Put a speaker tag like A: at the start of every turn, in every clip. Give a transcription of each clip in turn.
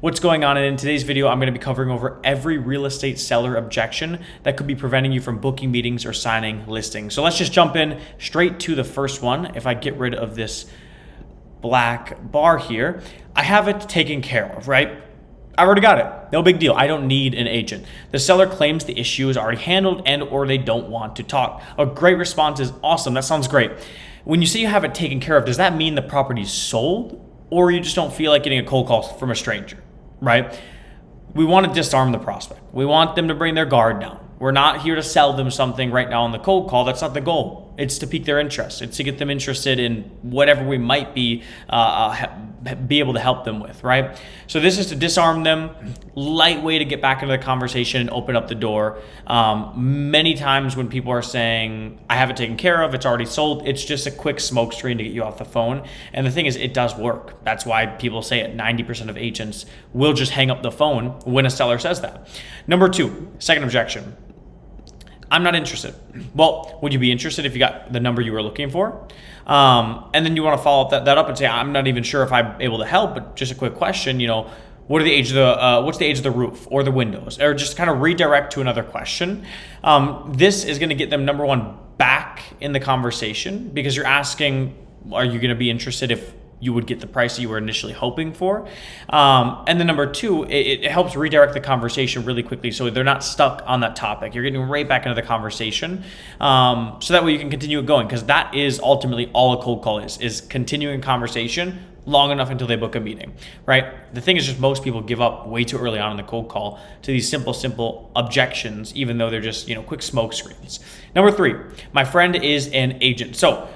A: What's going on? And in today's video, I'm going to be covering over every real estate seller objection that could be preventing you from booking meetings or signing listings. So let's just jump in straight to the first one. If I get rid of this black bar here, I have it taken care of, right? I already got it. No big deal. I don't need an agent. The seller claims the issue is already handled and or they don't want to talk. A great response is awesome. That sounds great. When you say you have it taken care of, does that mean the property's sold or you just don't feel like getting a cold call from a stranger, right? We want to disarm the prospect. We want them to bring their guard down. We're not here to sell them something right now on the cold call. That's not the goal. It's to pique their interest. It's to get them interested in whatever we might be able to help them with, right? So this is to disarm them, light way to get back into the conversation and open up the door. Many times when people are saying, I have it taken care of, it's already sold, it's just a quick smoke screen to get you off the phone. And the thing is, it does work. That's why people say it. 90% of agents will just hang up the phone when a seller says that. Number two, second objection. I'm not interested. Well, would you be interested if you got the number you were looking for? And then you want to follow up that up and say, I'm not even sure if I'm able to help, but just a quick question, what are the age of what's the age of the roof or the windows? Or just kind of redirect to another question. This is going to get them, number one, back in the conversation because you're asking, are you going to be interested if you would get the price that you were initially hoping for? And then number two, it helps redirect the conversation really quickly so they're not stuck on that topic. You're getting right back into the conversation so that way you can continue it going, because that is ultimately all a cold call is continuing conversation long enough until they book a meeting, right? The thing is just most people give up way too early on in the cold call to these simple objections, even though they're just, quick smoke screens. Number three, my friend is an agent. So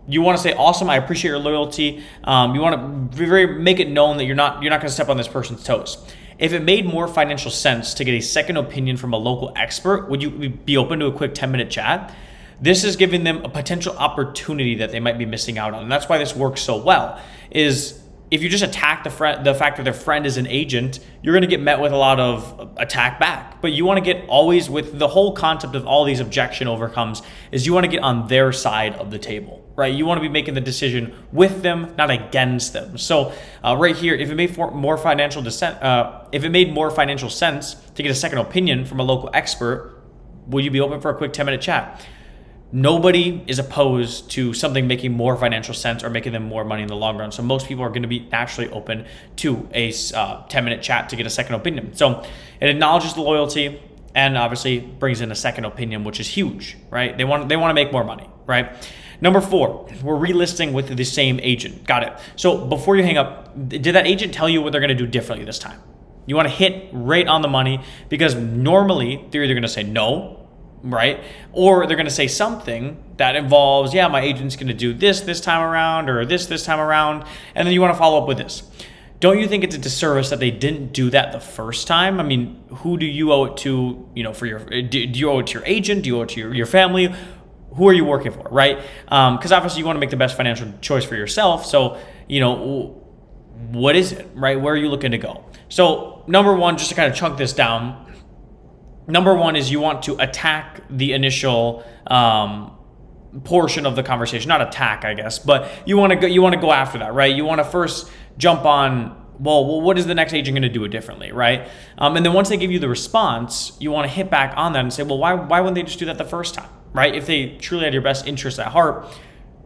A: you want to say, awesome, I appreciate your loyalty. You want to make it known that you're not going to step on this person's toes. If it made more financial sense to get a second opinion from a local expert, would you be open to a quick 10-minute chat? This is giving them a potential opportunity that they might be missing out on. And that's why this works so well, is if you just attack the fact that their friend is an agent, you're going to get met with a lot of attack back. But you want to get always with the whole concept of all these objection overcomes is you want to get on their side of the table, right? You want to be making the decision with them, not against them. So right here, if it made more financial sense to get a second opinion from a local expert, will you be open for a quick 10-minute chat? Nobody is opposed to something making more financial sense or making them more money in the long run. So most people are going to be naturally open to a 10-minute chat to get a second opinion. So it acknowledges the loyalty and obviously brings in a second opinion, which is huge, right? They want to make more money, right? Number four, we're relisting with the same agent. Got it. So before you hang up, did that agent tell you what they're going to do differently this time? You want to hit right on the money because normally they're either going to say no, right? Or they're going to say something that involves, yeah, my agent's going to do this time around or this time around. And then you want to follow up with this. Don't you think it's a disservice that they didn't do that the first time? I mean, who do you owe it to, do you owe it to your agent? Do you owe it to your family? Who are you working for, right? Because obviously you want to make the best financial choice for yourself. So, what is it, right? Where are you looking to go? So number one, just to kind of chunk this down, number one is you want to attack the initial portion of the conversation, not attack, I guess, but you want to go after that, right? You want to first jump on, well, what is the next agent going to do it differently, right? And then once they give you the response, you want to hit back on that and say, well, why wouldn't they just do that the first time, right? If they truly had your best interest at heart,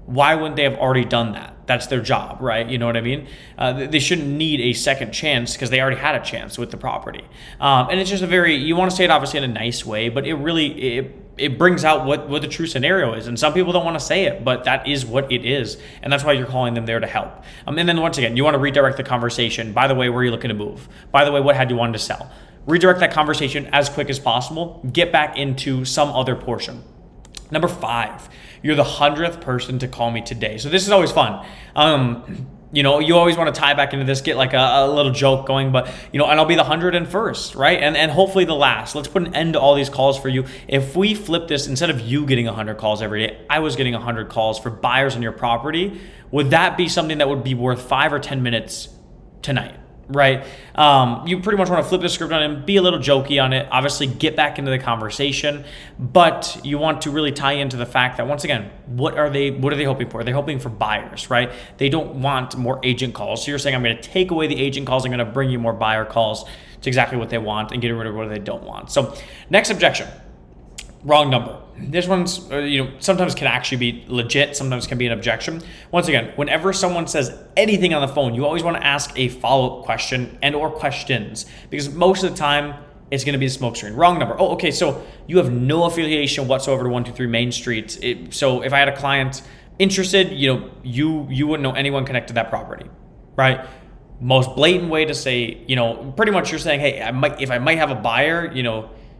A: why wouldn't they have already done that? That's their job, right? You know what I mean? They shouldn't need a second chance because they already had a chance with the property. And it's just you want to say it obviously in a nice way, but it really, it brings out what the true scenario is. And some people don't want to say it, but that is what it is. And that's why you're calling them there to help. And then once again, you want to redirect the conversation. By the way, where are you looking to move? By the way, what had you wanted to sell? Redirect that conversation as quick as possible. Get back into some other portion. Number five, you're the 100th person to call me today. So this is always fun. You always want to tie back into this, get like a little joke going, but and I'll be the 101st, right? And hopefully the last. Let's put an end to all these calls for you. If we flip this, instead of you getting 100 calls every day, I was getting 100 calls for buyers on your property. Would that be something that would be worth 5 or 10 minutes tonight? right? You pretty much want to flip the script on him, be a little jokey on it, obviously get back into the conversation, but you want to really tie into the fact that, once again, what are they hoping for? They're hoping for buyers, right? They don't want more agent calls. So you're saying, I'm going to take away the agent calls, I'm going to bring you more buyer calls. It's exactly what they want, and get rid of what they don't want. So next objection, wrong number. This one's, sometimes can actually be legit, sometimes can be an objection. Once again, whenever someone says anything on the phone, you always want to ask a follow-up question and or questions, because most of the time it's going to be a smoke screen. Wrong number. Oh, okay, so you have no affiliation whatsoever to 123 Main Street. So if I had a client interested, you wouldn't know anyone connected to that property, right? Most blatant way to say, pretty much you're saying, hey, if I might have a buyer,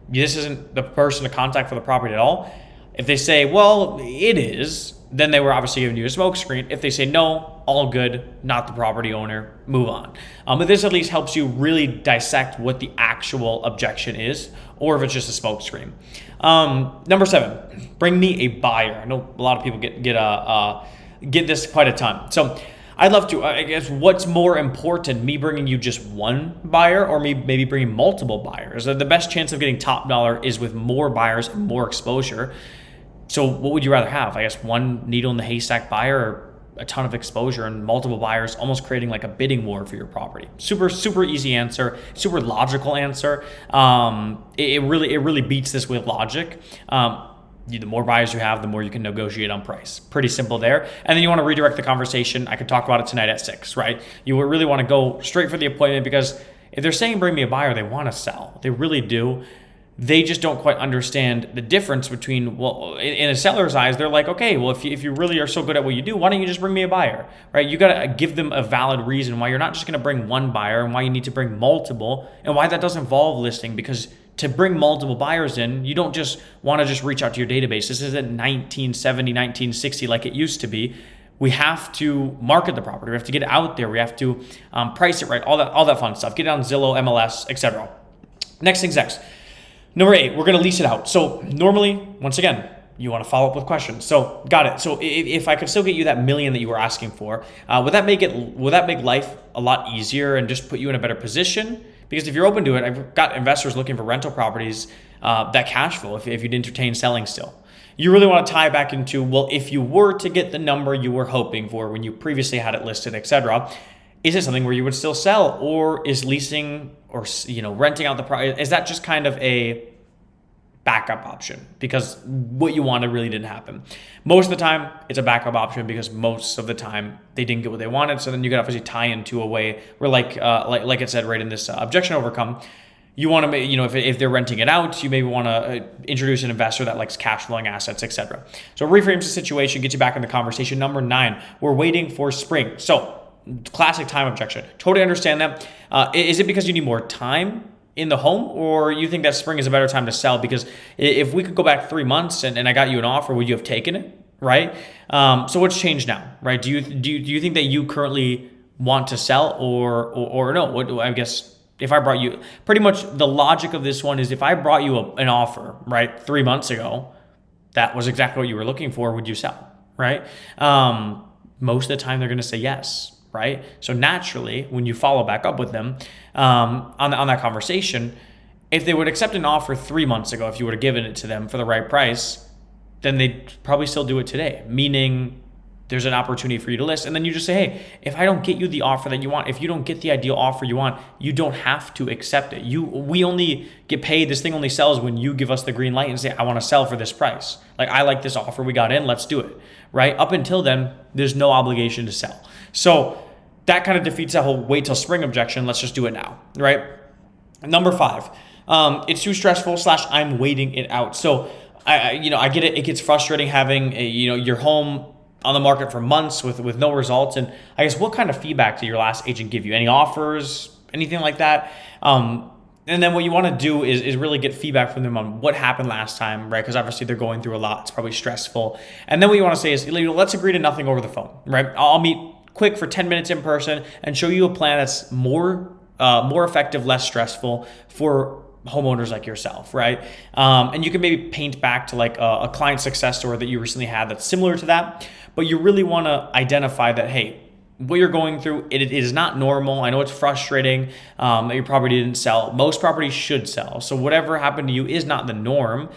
A: this isn't the person to contact for the property at all. If they say, well, it is, then they were obviously giving you a smoke screen. If they say no, all good, not the property owner, move on. But this at least helps you really dissect what the actual objection is, or if it's just a smoke screen. Number 7, bring me a buyer. I know a lot of people get this quite a ton. So I'd love to, I guess, what's more important, me bringing you just one buyer or me maybe bringing multiple buyers? The best chance of getting top dollar is with more buyers and more exposure. So what would you rather have? I guess one needle in the haystack buyer, or a ton of exposure and multiple buyers, almost creating like a bidding war for your property? Super, super easy answer, super logical answer. It really beats this with logic. The more buyers you have, the more you can negotiate on price. Pretty simple there. And then you want to redirect the conversation. I could talk about it tonight at 6, right? You really want to go straight for the appointment, because if they're saying bring me a buyer, they want to sell. They really do. They just don't quite understand the difference between, well, in a seller's eyes, they're like, okay, well, if you really are so good at what you do, why don't you just bring me a buyer, right? You got to give them a valid reason why you're not just going to bring one buyer, and why you need to bring multiple, and why that does involve listing. Because to bring multiple buyers in, you don't just want to just reach out to your database. This isn't 1970, 1960 like it used to be. We have to market the property. We have to get it out there. We have to price it right, all that fun stuff. Get it on Zillow, MLS, etc. Next thing's next. Number 8, we're going to lease it out. So normally, once again, you want to follow up with questions. So got it. So if I could still get you that million that you were asking for, would that make life a lot easier and just put you in a better position? Because if you're open to it, I've got investors looking for rental properties that cash flow if you'd entertain selling still. You really want to tie back into, well, if you were to get the number you were hoping for when you previously had it listed, etc., is it something where you would still sell, or is leasing or renting out the property, is that just kind of a backup option because what you wanted really didn't happen? Most of the time, it's a backup option because most of the time they didn't get what they wanted. So then you got to obviously tie into a way where, like it said right in this objection overcome, you want to, if they're renting it out, you maybe want to introduce an investor that likes cash flowing assets, etc. So reframes the situation, get you back in the conversation. Number 9, we're waiting for spring. So classic time objection. Totally understand that. Is it because you need more time in the home, or you think that spring is a better time to sell? Because if we could go back 3 months and I got you an offer, would you have taken it, right? So what's changed now, right? Do you think that you currently want to sell or no? What I guess if I brought you, pretty much the logic of this one is, if I brought you an offer, right, 3 months ago, that was exactly what you were looking for, would you sell, right? Most of the time they're going to say yes. Right? So naturally, when you follow back up with them on that conversation, if they would accept an offer 3 months ago, if you would have given it to them for the right price, then they'd probably still do it today, meaning there's an opportunity for you to list. And then you just say, hey, if I don't get you the offer that you want, if you don't get the ideal offer you want, you don't have to accept it. We only get paid, this thing only sells when you give us the green light and say, I want to sell for this price. Like, I like this offer we got in, let's do it, right? Up until then, there's no obligation to sell. So that kind of defeats that whole wait till spring objection. Let's just do it now, right? Number 5, it's too stressful / I'm waiting it out. So I get it. It gets frustrating having your home on the market for months with no results. And I guess, what kind of feedback did your last agent give you? Any offers, anything like that? And then what you want to do is really get feedback from them on what happened last time, right? Because obviously they're going through a lot. It's probably stressful. And then what you want to say is, let's agree to nothing over the phone, right? I'll meet quick for 10 minutes in person and show you a plan that's more effective, less stressful for homeowners like yourself, right? And you can maybe paint back to like a client success story that you recently had that's similar to that, but you really want to identify that, hey, what you're going through, it is not normal. I know it's frustrating that your property didn't sell. Most properties should sell. So whatever happened to you is not the norm.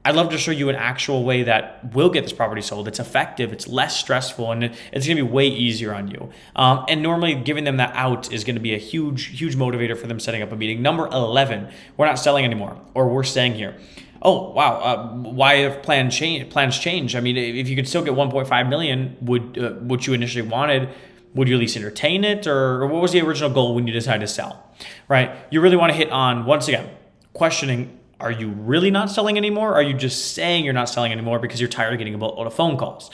A: I'd love to show you an actual way that will get this property sold. It's effective, it's less stressful, and it's gonna be way easier on you. And normally giving them that out is gonna be a huge motivator for them setting up a meeting. Number 11, we're not selling anymore, or we're staying here. Oh, wow, why have plans change? I mean, if you could still get 1.5 million, what you initially wanted, would you at least entertain it? Or what was the original goal when you decided to sell, right? You really wanna hit on, once again, questioning, are you really not selling anymore? Or are you just saying you're not selling anymore because you're tired of getting a lot of phone calls?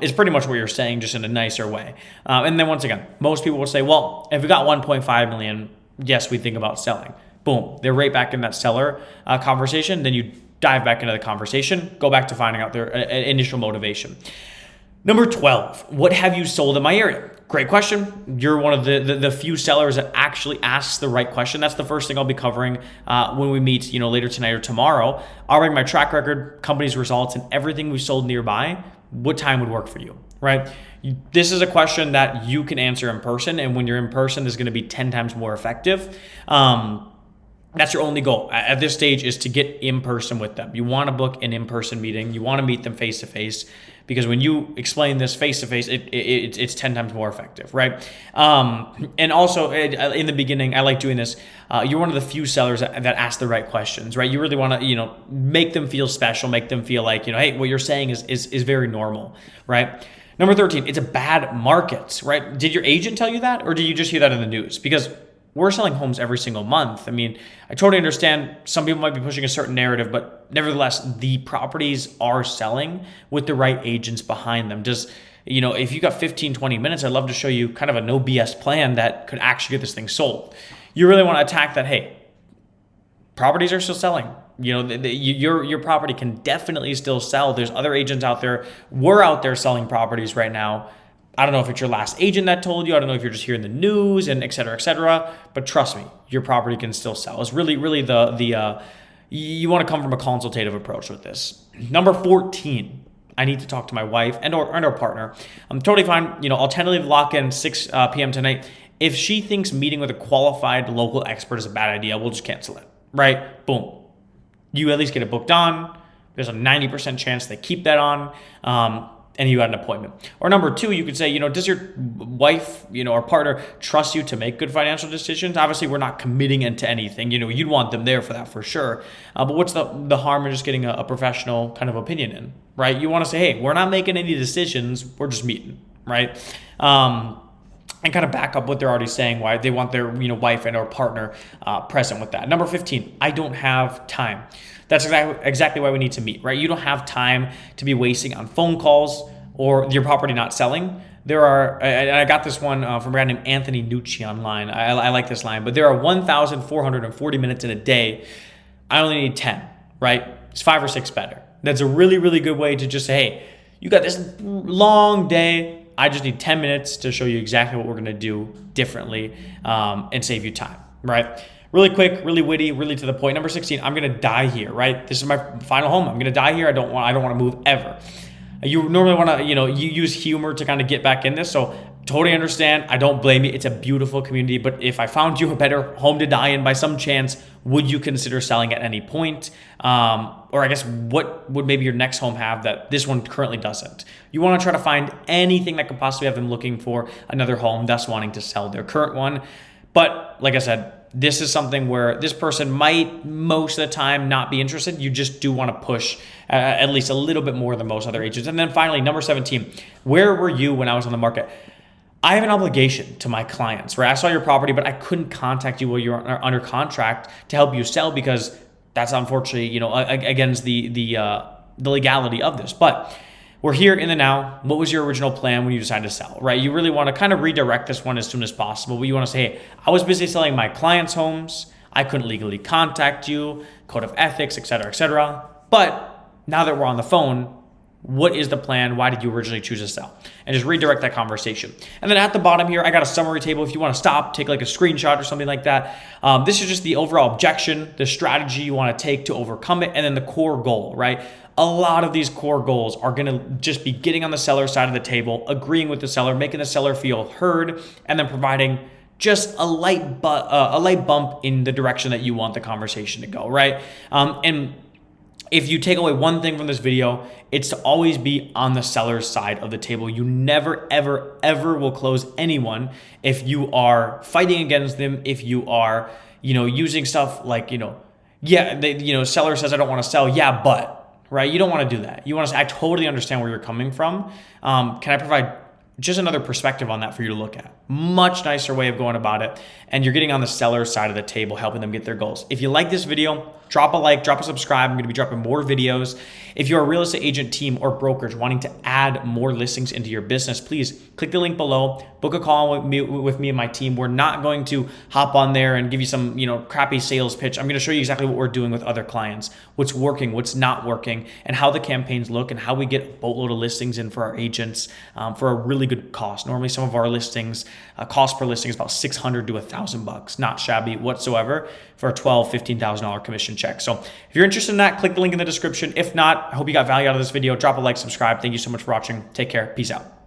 A: It's pretty much what you're saying, just in a nicer way. And then once again, most people will say, well, if we got 1.5 million, yes, we think about selling. Boom, they're right back in that seller conversation. Then you dive back into the conversation, go back to finding out their initial motivation. Number 12, what have you sold in my area? Great question. You're one of the few sellers that actually asks the right question. That's the first thing I'll be covering when we meet, later tonight or tomorrow. I'll bring my track record, company's results, and everything we've sold nearby. What time would work for you, right? This is a question that you can answer in person, and when you're in person, is going to be 10 times more effective. That's your only goal at this stage, is to get in person with them. You want to book an in-person meeting. You want to meet them face to face, because when you explain this face to face, it's 10 times more effective, right? And also in the beginning, I like doing this. You're one of the few sellers that ask the right questions, right? You really want to, make them feel special, make them feel like, hey, what you're saying is very normal, right? Number 13, it's a bad market, right? Did your agent tell you that, or did you just hear that in the news? Because we're selling homes every single month. I mean, I totally understand some people might be pushing a certain narrative, but nevertheless, the properties are selling with the right agents behind them. Just, if you got 15, 20 minutes, I'd love to show you kind of a no BS plan that could actually get this thing sold. You really want to attack that, hey, properties are still selling. Your property can definitely still sell. There's other agents out there. We're out there selling properties right now. I don't know if it's your last agent that told you. I don't know if you're just hearing the news and et cetera, but trust me, your property can still sell. It's really you want to come from a consultative approach with this. Number 14, I need to talk to my wife and our partner. I'm totally fine. I'll tentatively lock in 6 p.m. tonight. If she thinks meeting with a qualified local expert is a bad idea, we'll just cancel it, right? Boom. You at least get it booked on. There's a 90% chance they keep that on. And you got an appointment. Or number 2, you could say, does your wife, or partner trust you to make good financial decisions? Obviously, we're not committing into anything. You'd want them there for that for sure. But what's the harm in just getting a professional kind of opinion in, right? You want to say, hey, we're not making any decisions. We're just meeting, right? And kind of back up what they're already saying, why they want their wife and or partner present with that. Number 15, I don't have time. That's exactly why we need to meet, right? You don't have time to be wasting on phone calls or your property not selling. There are, and I got this one from a guy named Anthony Nucci online. I like this line, but there are 1,440 minutes in a day. I only need 10, right? It's 5 or 6 better. That's a really good way to just say, hey, you got this long day. I just need 10 minutes to show you exactly what we're going to do differently and save you time, right? Really quick, really witty, really to the point. Number 16, I'm going to die here, right? This is my final home. I'm going to die here. I don't want to move ever. You normally want to, you use humor to kind of get back in this. So totally understand. I don't blame you. It's a beautiful community. But if I found you a better home to die in by some chance, would you consider selling at any point? Or I guess what would maybe your next home have that this one currently doesn't? You want to try to find anything that could possibly have them looking for another home, thus wanting to sell their current one. But like I said, this is something where this person might most of the time not be interested. You just do want to push at least a little bit more than most other agents. And then finally, number 17, where were you when I was on the market? I have an obligation to my clients, right? I saw your property, but I couldn't contact you while you were under contract to help you sell because that's unfortunately, against the legality of this. But we're here in the now. What was your original plan when you decided to sell, right? You really want to kind of redirect this one as soon as possible. But you want to say, hey, I was busy selling my clients' homes. I couldn't legally contact you, code of ethics, et cetera, et cetera. But now that we're on the phone, What is the plan? Why did you originally choose to sell? And just redirect that conversation. And then at the bottom here, I got a summary table. If you want to stop, take like a screenshot or something like that. This is just the overall objection, the strategy you want to take to overcome it, and then the core goal, right? A lot of these core goals are going to just be getting on the seller side of the table, agreeing with the seller, making the seller feel heard, and then providing just a light bump in the direction that you want the conversation to go, right? And if you take away one thing from this video, it's to always be on the seller's side of the table. You never, ever, ever will close anyone if you are fighting against them, if you are, using stuff like, seller says, I don't want to sell. Yeah, but, right? You don't want to do that. You want to say, I totally understand where you're coming from. Can I provide just another perspective on that for you to look at? Much nicer way of going about it. And you're getting on the seller's side of the table, helping them get their goals. If you like this video, drop a like, drop a subscribe. I'm going to be dropping more videos. If you're a real estate agent, team, or brokerage wanting to add more listings into your business, please click the link below, book a call with me and my team. We're not going to hop on there and give you some, crappy sales pitch. I'm going to show you exactly what we're doing with other clients, what's working, what's not working, and how the campaigns look, and how we get a boatload of listings in for our agents for a really good cost. Normally, some of our listings, cost per listing is about $600 to $1,000. Not shabby whatsoever for a $12,000, $15,000 commission check. So if you're interested in that, click the link in the description. If not, I hope you got value out of this video. Drop a like, subscribe. Thank you so much for watching. Take care. Peace out.